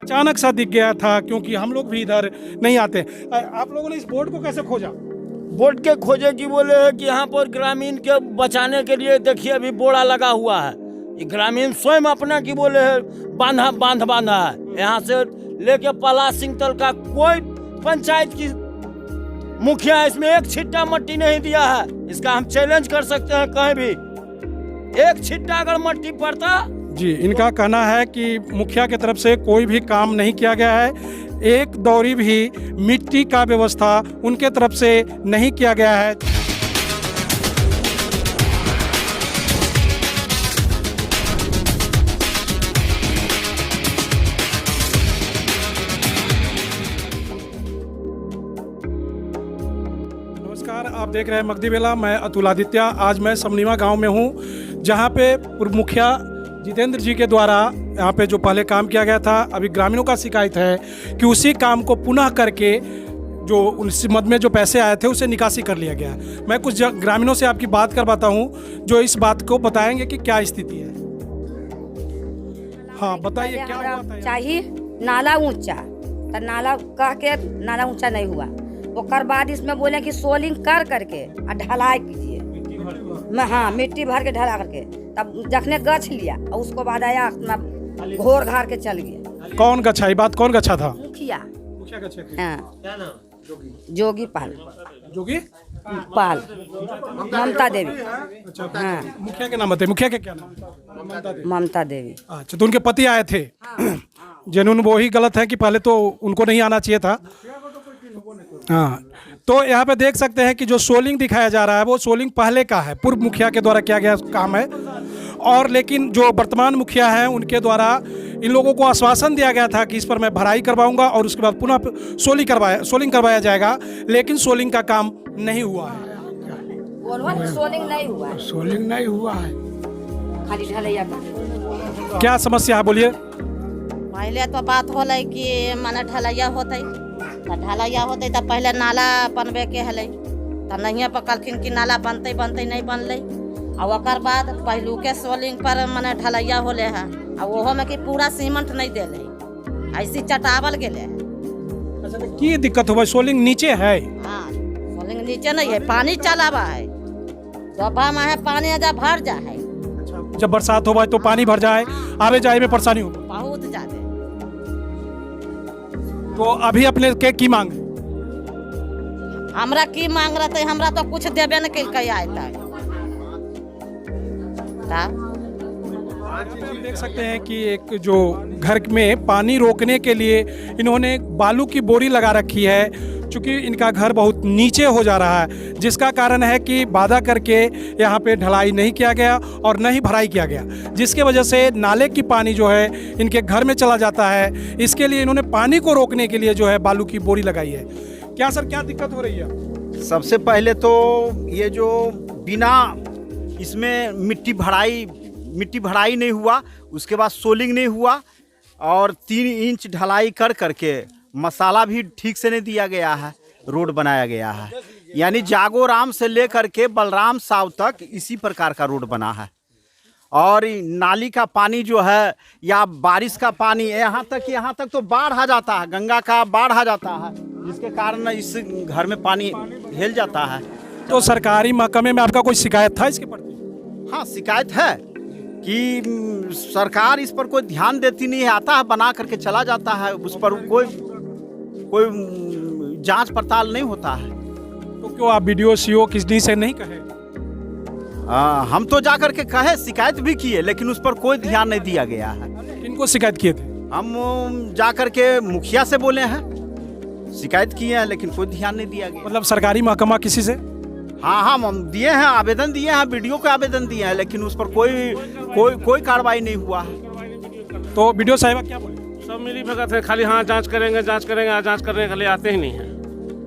अचानक सा दिख गया था, क्योंकि हम लोग भी इधर नहीं आते। आप लोगों ने इस बोर्ड को कैसे खोजा? बोर्ड के खोजे की बोले है कि यहाँ पर ग्रामीण के बचाने के लिए देखिए अभी बोरा लगा हुआ है। ये ग्रामीण स्वयं अपना की बोले है बांधा है। यहाँ से लेके पलाश सिंह तल का कोई पंचायत की मुखिया इसमें एक छिट्टा मट्टी नहीं दिया है। इसका हम चैलेंज कर सकते हैं, कहीं भी एक छिट्टा अगर मट्टी पड़ता। जी, इनका कहना है कि मुखिया की तरफ से कोई भी काम नहीं किया गया है, एक दौरी भी मिट्टी का व्यवस्था उनके तरफ से नहीं किया गया है। नमस्कार, आप देख रहे हैं मगधी बेला। मैं अतुल आदित्य। आज मैं समनीवा गांव में हूं, जहां पे पूर्व मुखिया जितेंद्र जी के द्वारा यहाँ पे जो पहले काम किया गया था, अभी ग्रामीणों का शिकायत है कि उसी काम को पुनः करके जो उस मद में जो पैसे आए थे उसे निकासी कर लिया गया। मैं कुछ ग्रामीणों से आपकी बात करवाता हूँ जो इस बात को बताएंगे कि क्या स्थिति है। हाँ बताइए, क्या हुआ था? चाहिए नाला ऊंचा, तो नाला कह के नाला ऊंचा नहीं हुआ। ओकर बाद इसमें बोले कि सोलिंग कर करके और ढलाई कीजिए। हाँ, मिट्टी भर के ढला करके तब जखने गछ लिया और उसको बाद आया अपना घोर घार के चल गया। कौन गच्छा? ये बात कौन गच्छा था? मुखिया। मुखिया गच्छा थे। हाँ, जोगी पाल। जोगी पाल ममता देवी। अच्छा, हाँ, मुखिया के नाम बताइए। मुखिया के क्या नाम? ममता देवी। अच्छा, तो उनके पति आए थे। जिन्होंने वो ही गलत है कि पहले तो उनको नहीं आना चाहिए था। हाँ, तो यहाँ पे देख सकते हैं कि जो सोलिंग दिखाया जा रहा है वो सोलिंग पहले का है, पूर्व मुखिया के द्वारा किया गया काम है। और लेकिन जो वर्तमान मुखिया हैं उनके द्वारा इन लोगों को आश्वासन दिया गया था कि इस पर मैं भराई करवाऊंगा और उसके बाद पुनः सोलिंग करवाया जाएगा, लेकिन सोलिंग का काम नहीं हुआ है। सोलिंग नहीं हुआ है। सोलिंग नहीं हुआ है, खाली ढलैया। क्या समस्या है बोलिए? पहले तो बात होलै कि माने ढलैया होते, तो ढलैया होते तो पहले नाला बनबे के हलै, तो नहीं पकड़खिन कि नाला बनते नहीं बनलै। और ओकर बाद पहलू के सोलिंग पर माने ढलैया होले है, और ओहो में कि पूरा सीमेंट नहीं देले, ऐसी चटावल गेले है। अच्छा, तो की दिक्कत हुआ? सोलिंग नीचे है? हाँ, सोलिंग नीचे नहीं है, पानी चलावा है। सुबह में है पानी जब भर जा है, जब बरसात हो तो पानी भर जाए, आवे जाए में परेशानी हो बहुत ज्यादा। तो अभी अपने के की मांग? हमरा की मांग रहे, हमरा तो कुछ देबे न कल आए। देख सकते हैं कि एक जो घर में पानी रोकने के लिए इन्होंने बालू की बोरी लगा रखी है, चूँकि इनका घर बहुत नीचे हो जा रहा है, जिसका कारण है कि वादा करके यहाँ पे ढलाई नहीं किया गया और न ही भराई किया गया, जिसके वजह से नाले की पानी जो है इनके घर में चला जाता है। इसके लिए इन्होंने पानी को रोकने के लिए जो है बालू की बोरी लगाई है। क्या सर, क्या दिक्कत हो रही है? सबसे पहले तो ये जो बिना इसमें मिट्टी भराई नहीं हुआ, उसके बाद सोलिंग नहीं हुआ, और 3 इंच ढलाई कर करके मसाला भी ठीक से नहीं दिया गया है। रोड बनाया गया है, यानी जागोराम से लेकर के बलराम साव तक इसी प्रकार का रोड बना है। और नाली का पानी जो है या बारिश का पानी यहाँ तक तो बाढ़ आ जाता है, गंगा का बाढ़ आ जाता है, जिसके कारण इस घर में पानी हिल जाता है। तो सरकारी महकमे में आपका कोई शिकायत था इसके प्रति? हाँ, शिकायत है कि सरकार इस पर कोई ध्यान देती नहीं है, आता है बना करके चला जाता है, उस पर कोई जांच पड़ताल नहीं होता है। तो क्यों आप BDO CO किसी से नहीं कहे? हम तो जा करके कहे, शिकायत भी किए, लेकिन उस पर कोई ध्यान नहीं दिया गया है। किनको शिकायत किए थे? हम जा करके मुखिया से बोले हैं, शिकायत किए हैं, लेकिन कोई ध्यान नहीं दिया गया। मतलब सरकारी महकमा किसी से? हाँ, हम दिए हैं, आवेदन दिए हैं, BDO को आवेदन दिए हैं, लेकिन उस पर कोई कार्रवाई नहीं हुआ है। तो BDO साहिबा क्या बोले? सब मिली भगत है, खाली हाँ जांच करेंगे, जांच करने के लिए आते ही नहीं है।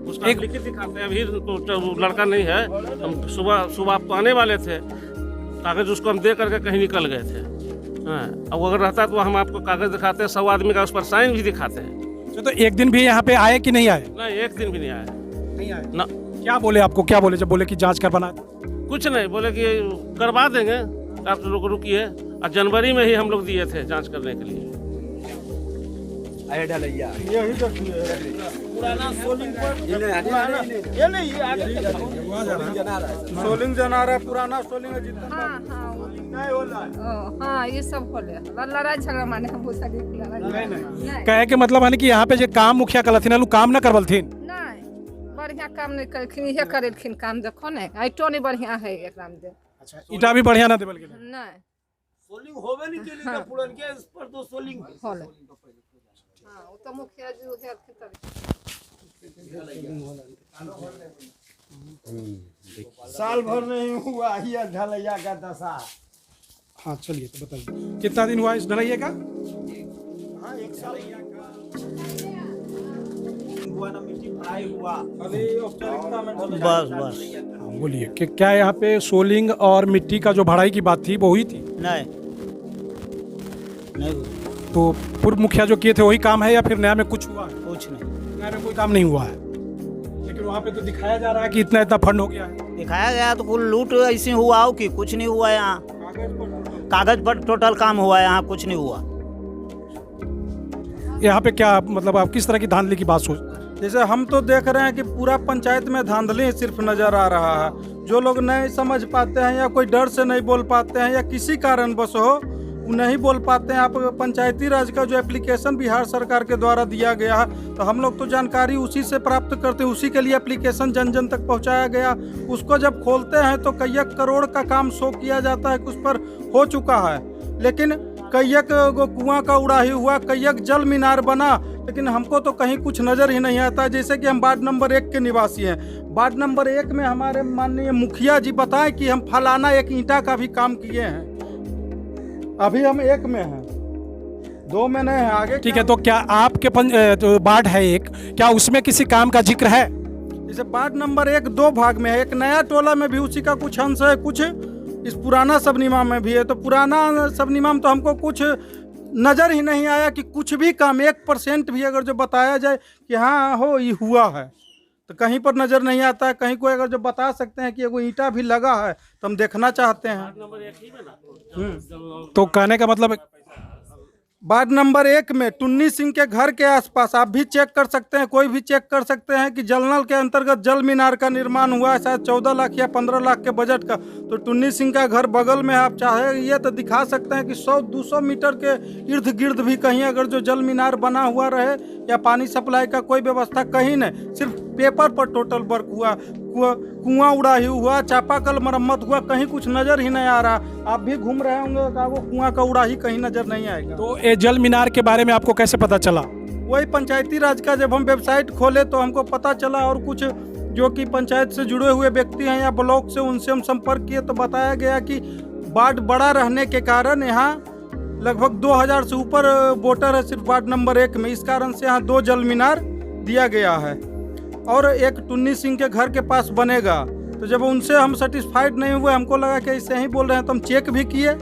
उसका एक लिखित दिखाते हैं, अभी तो लड़का नहीं है। हम सुबह आने वाले थे, कागज उसको हम दे करके कहीं निकल गए थे। हाँ, अब अगर रहता तो हम आपको कागज दिखाते हैं, 100 आदमी का उस पर साइन भी दिखाते हैं। तो एक दिन भी यहाँ पे आए कि नहीं आए? नहीं, एक दिन भी नहीं आए। नहीं आए ना। क्या बोले आपको? क्या बोले जब बोले कि जांच करवाना? कुछ नहीं बोले कि करवा देंगे, आप लोग रुकिए। और जनवरी में ही हम लोग दिए थे जांच करने के लिए। यही देखिए पुराना सोलिंग पर ये नहीं ये आगे सोलिंग जना रहा है, पुराना सोलिंग है जितना हाँ हाँ नहीं हो रहा है। हाँ ये सब होले लड़ाई झगड़ा माने हम बोसा के नहीं कहे के मतलब है कि यहाँ पे जो काम मुखिया कलथिन अलू काम न करवलथिन। नहीं बढ़िया काम नहीं करखिन ये करेलखिन काम देखो ने आइटो नहीं बढ़िया है एकराम दे ईटा भी बढ़िया ना देवल के नहीं सोलिंग होवे नहीं के लिए पुरान के इस पर तो सोलिंग होले हाँ वो तो मुखिया जी है साल भर नहीं हुआ ये ढलैया का दशा। हाँ चलिए तो बताइए कितना दिन हुआ इस ढलैया का? हाँ, एक साल हुआ ना, मिट्टी भराई हुआ अभी औपचारिकता में बस बस हाँ, बोलिए कि क्या यहाँ पे सोलिंग और मिट्टी का जो भराई की बात थी वो हुई थी? नहीं नहीं तो पूर्व मुखिया जो किए थे वही काम है या फिर नया में कुछ हुआ है? कुछ नहीं नया में कोई काम नहीं हुआ है, लेकिन वहाँ पे तो दिखाया जा रहा है कि इतना इतना फंड हो गया है। दिखाया गया तो कुल लूट ऐसी हुआ हो कि कुछ नहीं हुआ यहाँ। कागज पर टोटल काम हुआ है, यहाँ कुछ नहीं हुआ। यहाँ पे क्या मतलब आप किस तरह की धांधली की बात सोच? जैसे हम तो देख रहे हैं कि पूरा पंचायत में धांधली सिर्फ नजर आ रहा है। जो लोग नहीं समझ पाते हैं या कोई डर से नहीं बोल पाते हैं या किसी कारणवश हो वो नहीं बोल पाते हैं। आप पंचायती राज का जो एप्लीकेशन बिहार सरकार के द्वारा दिया गया है तो हम लोग तो जानकारी उसी से प्राप्त करते हैं, उसी के लिए एप्लीकेशन जन जन तक पहुंचाया गया। उसको जब खोलते हैं तो कई करोड़ का काम शो किया जाता है कि उस पर हो चुका है, लेकिन कई कुआं का उड़ाही हुआ, कई जल मीनार बना, लेकिन हमको तो कहीं कुछ नज़र ही नहीं आता। जैसे कि हम वार्ड नंबर 1 के निवासी हैं, वार्ड नंबर 1 में हमारे माननीय मुखिया जी बताएं कि हम फलाना एक ईंटा का भी काम किए हैं। अभी हम 1 में हैं, 2 में नहीं है। आगे ठीक है, तो क्या आपके जो वार्ड है एक, क्या उसमें किसी काम का जिक्र है? जैसे वार्ड नंबर 1 2 भाग में है, एक नया टोला में भी उसी का कुछ अंश है, कुछ इस पुराना सबनीमा में भी है। तो पुराना सबनीमा में तो हमको कुछ नज़र ही नहीं आया कि कुछ भी काम 1% भी अगर जो बताया जाए कि हाँ हो ये हुआ है तो कहीं पर नज़र नहीं आता है। कहीं कोई अगर जो बता सकते हैं कि एगो ईंटा भी लगा है तो हम देखना चाहते हैं। तो कहने का मतलब वार्ड नंबर 1 में टुन्नी सिंह के घर के आसपास आप भी चेक कर सकते हैं, कोई भी चेक कर सकते हैं कि जल नल के अंतर्गत जल मीनार का निर्माण हुआ है, शायद 14 लाख या 15 लाख के बजट का। तो टुन्नी सिंह का घर बगल में, आप चाहे ये तो दिखा सकते हैं कि 100-200 मीटर के इर्द गिर्द भी कहीं अगर जो जल मीनार बना हुआ रहे या पानी सप्लाई का कोई व्यवस्था कहीं नहीं, सिर्फ पेपर पर टोटल वर्क हुआ। कुआं उड़ाही हुआ, चापाकल मरम्मत हुआ, कहीं कुछ नज़र ही नहीं आ रहा। आप भी घूम रहे होंगे का वो कुआं का उड़ाही कहीं नज़र नहीं आएगा। तो ये जल मीनार के बारे में आपको कैसे पता चला? वही पंचायती राज का जब हम वेबसाइट खोले तो हमको पता चला, और कुछ जो कि पंचायत से जुड़े हुए व्यक्ति हैं या ब्लॉक से, उनसे हम संपर्क किए तो बताया गया कि वार्ड बड़ा रहने के कारण यहाँ लगभग 2000 से ऊपर वोटर है सिर्फ वार्ड नंबर 1 में। इस कारण से यहाँ 2 जल मीनार दिया गया है और एक टुन्नी सिंह के घर के पास बनेगा। तो जब उनसे हम सेटिस्फाइड नहीं हुए, हमको लगा कि ऐसे ही बोल रहे हैं, तो हम चेक भी किए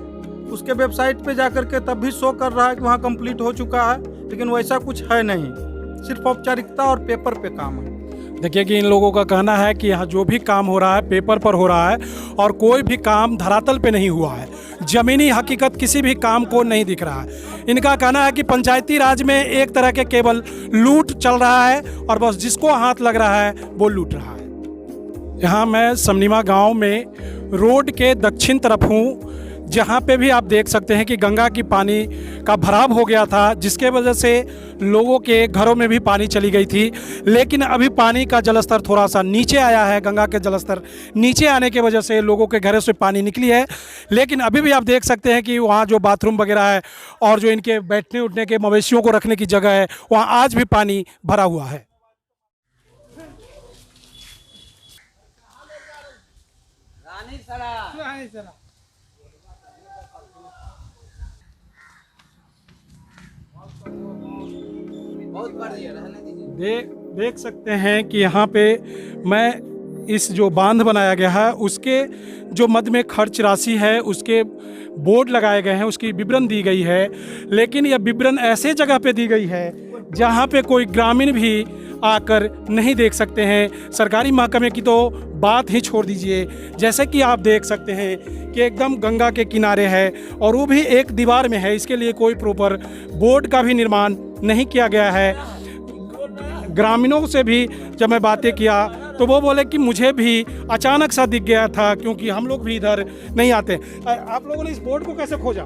उसके वेबसाइट पे जाकर के, तब भी शो कर रहा है कि वहाँ कंप्लीट हो चुका है, लेकिन वैसा कुछ है नहीं, सिर्फ औपचारिकता और पेपर पे काम है। देखिए कि इन लोगों का कहना है कि यहाँ जो भी काम हो रहा है पेपर पर हो रहा है और कोई भी काम धरातल पे नहीं हुआ है, ज़मीनी हकीकत किसी भी काम को नहीं दिख रहा है। इनका कहना है कि पंचायती राज में एक तरह के केवल लूट चल रहा है और बस जिसको हाथ लग रहा है वो लूट रहा है। यहाँ मैं समनीमा गांव में रोड के दक्षिण तरफ हूँ, जहाँ पे भी आप देख सकते हैं कि गंगा की पानी का भराव हो गया था, जिसके वजह से लोगों के घरों में भी पानी चली गई थी। लेकिन अभी पानी का जलस्तर थोड़ा सा नीचे आया है, गंगा के जलस्तर नीचे आने की वजह से लोगों के घरों से पानी निकली है। लेकिन अभी भी आप देख सकते हैं कि वहाँ जो बाथरूम वगैरह है और जो इनके बैठने उठने के मवेशियों को रखने की जगह है, वहाँ आज भी पानी भरा हुआ है। देख सकते हैं कि यहाँ पे मैं इस जो बांध बनाया गया है उसके जो मध्य में खर्च राशि है उसके बोर्ड लगाए गए हैं, उसकी विवरण दी गई है। लेकिन यह विवरण ऐसे जगह पे दी गई है जहाँ पे कोई ग्रामीण भी आकर नहीं देख सकते हैं। सरकारी महकमे की तो बात ही छोड़ दीजिए। जैसे कि आप देख सकते हैं कि एकदम गंगा के किनारे है और वो भी एक दीवार में है, इसके लिए कोई प्रॉपर बोर्ड का भी निर्माण नहीं किया गया है। ग्रामीणों से भी जब मैं बातें किया तो वो बोले कि मुझे भी अचानक सा दिख गया था, क्योंकि हम लोग भी इधर नहीं आते। आप लोगों ने इस बोर्ड को कैसे खोजा?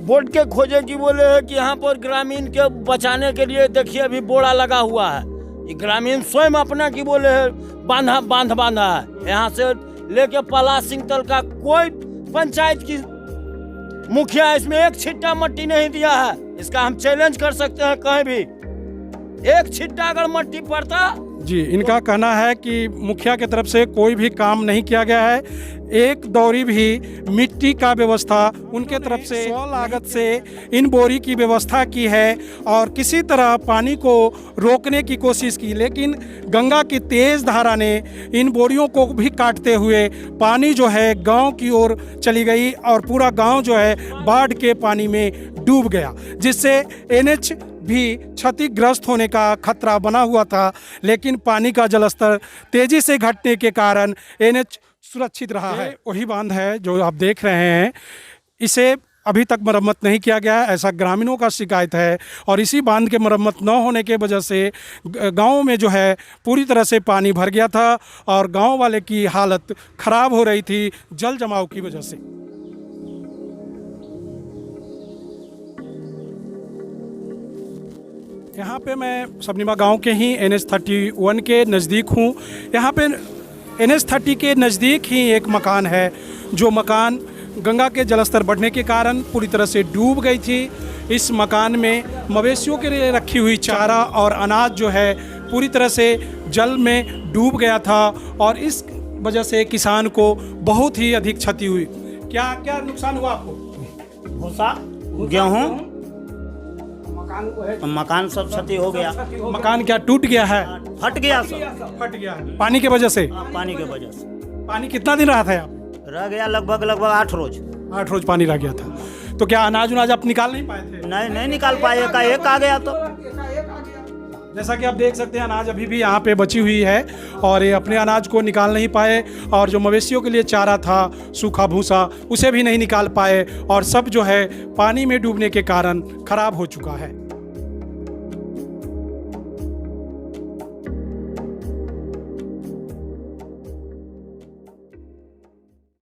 बोर्ड के खोजे की बोले है कि यहाँ पर ग्रामीण के बचाने के लिए देखिए अभी बोरा लगा हुआ है। ये ग्रामीण स्वयं अपना की बोले है बांधा है। यहाँ से लेके पलाश सिंह तल का कोई पंचायत की मुखिया इसमें एक छिट्टा मट्टी नहीं दिया है। इसका हम चैलेंज कर सकते हैं, कहीं भी एक छिट्टा अगर मट्टी पड़ता। जी, इनका कहना है कि मुखिया की तरफ से कोई भी काम नहीं किया गया है। एक दौरी भी मिट्टी का व्यवस्था उनके तरफ से लागत से इन बोरी की व्यवस्था की है और किसी तरह पानी को रोकने की कोशिश की, लेकिन गंगा की तेज धारा ने इन बोरियों को भी काटते हुए पानी जो है गांव की ओर चली गई और पूरा गांव जो है बाढ़ के पानी में डूब गया, जिससे एनएच भी क्षतिग्रस्त होने का खतरा बना हुआ था। लेकिन पानी का जलस्तर तेजी से घटने के कारण एनएच सुरक्षित रहा है। वही बांध है जो आप देख रहे हैं, इसे अभी तक मरम्मत नहीं किया गया है, ऐसा ग्रामीणों का शिकायत है। और इसी बांध के मरम्मत न होने के वजह से गांव में जो है पूरी तरह से पानी भर गया था और गांव वाले की हालत खराब हो रही थी जल जमाव की वजह से। यहाँ पे मैं सबनीमा गांव के ही NH-31 के नज़दीक हूँ। यहाँ पे NH-30 के नज़दीक ही एक मकान है, जो मकान गंगा के जलस्तर बढ़ने के कारण पूरी तरह से डूब गई थी। इस मकान में मवेशियों के लिए रखी हुई चारा और अनाज जो है पूरी तरह से जल में डूब गया था और इस वजह से किसान को बहुत ही अधिक क्षति हुई। क्या क्या नुकसान हुआ आपको? भूसा, गेहूँ, मकान सब क्षति हो गया। मकान क्या टूट गया है? फट गया, सब फट गया है पानी के वजह से। पानी के वजह से। पानी कितना दिन रहा था यहाँ पे? रह गया लगभग 8 रोज। 8 रोज पानी रह गया था। तो क्या अनाज आप निकाल नहीं पाए थे? नहीं निकाल पाए, का एक आ गया। तो जैसा कि आप देख सकते हैं अनाज अभी भी यहाँ पे बची हुई है और ये अपने अनाज को निकाल नहीं पाए और जो मवेशियों के लिए चारा था, सूखा भूसा, उसे भी नहीं निकाल पाए और सब जो है पानी में डूबने के कारण खराब हो चुका है।